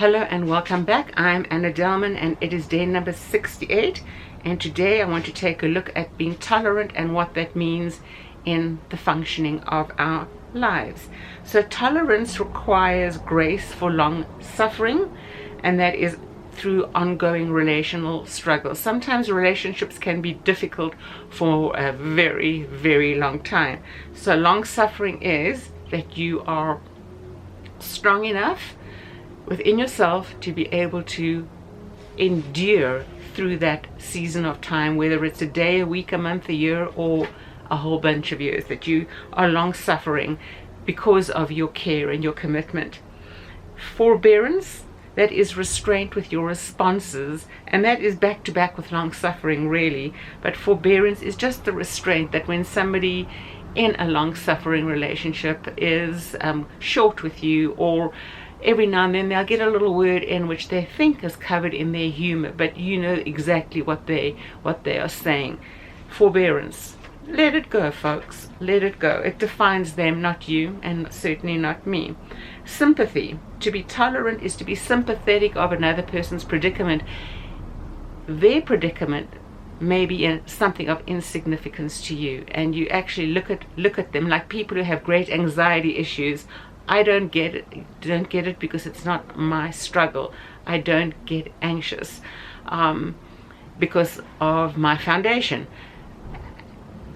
Hello and welcome back. I'm Anna Delman and it is day number 68, and today I want to take a look at being tolerant and what that means in the functioning of our lives. So tolerance requires grace for long suffering, and that is through ongoing relational struggles. Sometimes relationships can be difficult for a very, very long time. So long suffering is that you are strong enough within yourself to be able to endure through that season of time, whether it's a day, a week, a month, a year, or a whole bunch of years, that you are long suffering because of your care and your commitment. Forbearance, that is restraint with your responses, and that is back to back with long suffering really. But forbearance is just the restraint that when somebody in a long suffering relationship is short with you, or every now and then they'll get a little word in which they think is covered in their humor, but you know exactly what they are saying. Forbearance. Let it go, folks. Let it go. It defines them, not you, and certainly not me. Sympathy. To be tolerant is to be sympathetic of another person's predicament. Their predicament may be something of insignificance to you, and you actually look at them like people who have great anxiety issues. I don't get it because it's not my struggle. I don't get anxious because of my foundation.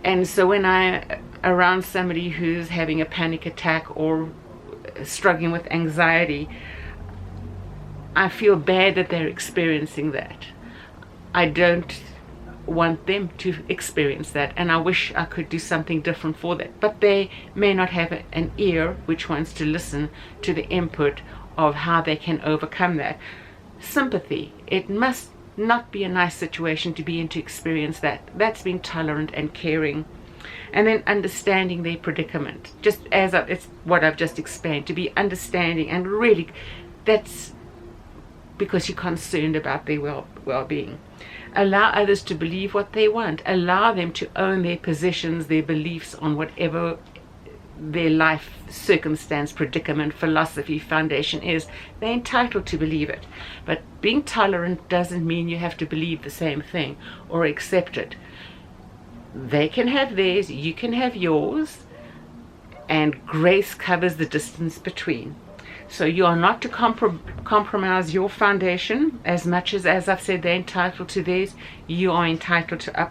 And so when I'm around somebody who's having a panic attack or struggling with anxiety, I feel bad that they're experiencing that. I don't want them to experience that, and I wish I could do something different for that, but they may not have an ear which wants to listen to the input of how they can overcome that. Sympathy. It must not be a nice situation to be in to experience that. That's being tolerant and caring. And then understanding their predicament, just as it's what I've just explained, to be understanding, and really that's because you're concerned about their well-being. Allow others to believe what they want. Allow them to own their positions, their beliefs on whatever their life circumstance, predicament, philosophy, foundation is. They're entitled to believe it. But being tolerant doesn't mean you have to believe the same thing or accept it. They can have theirs, you can have yours, and grace covers the distance between. So you are not to compromise your foundation as much as I've said, they're entitled to theirs. You are entitled to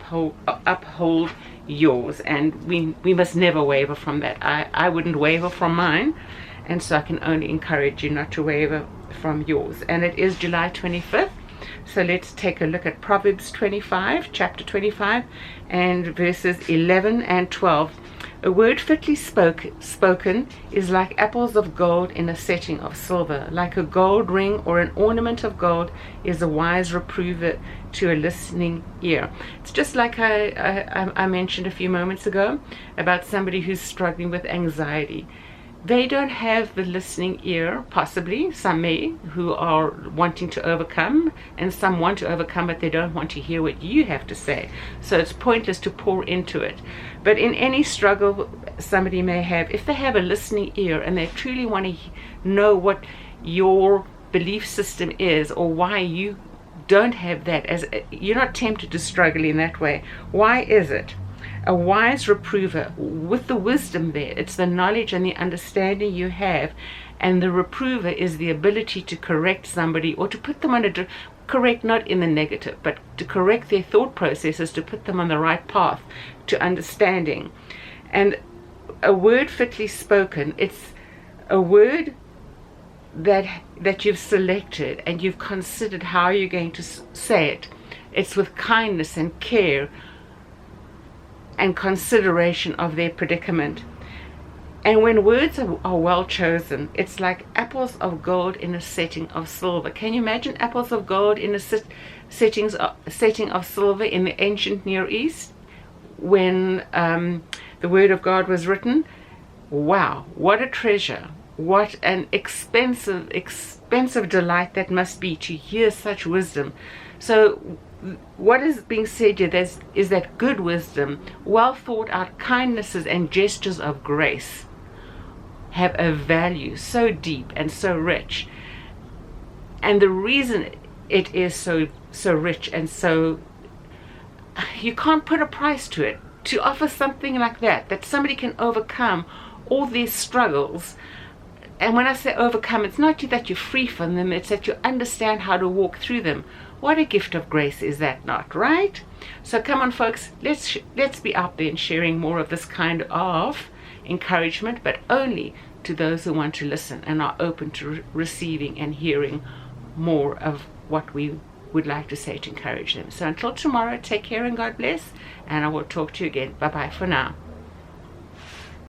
uphold yours, and we must never waver from that. I wouldn't waver from mine, and so I can only encourage you not to waver from yours. And it is July 25th, so let's take a look at Proverbs 25, chapter 25, and verses 11 and 12. A word fitly spoken is like apples of gold in a setting of silver. Like a gold ring or an ornament of gold is a wise reprover to a listening ear. It's just like I mentioned a few moments ago about somebody who's struggling with anxiety. They don't have the listening ear, possibly. Some may, who are wanting to overcome, and some want to overcome, but they don't want to hear what you have to say. So it's pointless to pour into it. But in any struggle somebody may have, if they have a listening ear and they truly want to know what your belief system is, or why you don't have that, as you're not tempted to struggle in that way. Why is it? A wise reprover, with the wisdom there, it's the knowledge and the understanding you have, and the reprover is the ability to correct somebody, or to put them on correct not in the negative, but to correct their thought processes, to put them on the right path to understanding. And a word fitly spoken, it's a word that you've selected and you've considered how you're going to say it. It's with kindness and care and consideration of their predicament. And when words are well chosen, it's like apples of gold in a setting of silver. Can you imagine apples of gold in a setting of silver in the ancient Near East when the Word of God was written? Wow, what a treasure. What an expensive delight that must be to hear such wisdom. So what is being said here is that good wisdom, well thought out kindnesses and gestures of grace have a value so deep and so rich. And the reason it is so rich and so, you can't put a price to it. To offer something like that somebody can overcome all these struggles. And when I say overcome, it's not that you're free from them, it's that you understand how to walk through them. What a gift of grace is that not, right? So come on, folks, let's be out there and sharing more of this kind of encouragement, but only to those who want to listen and are open to receiving and hearing more of what we would like to say to encourage them. So until tomorrow, take care and God bless, and I will talk to you again. Bye-bye for now.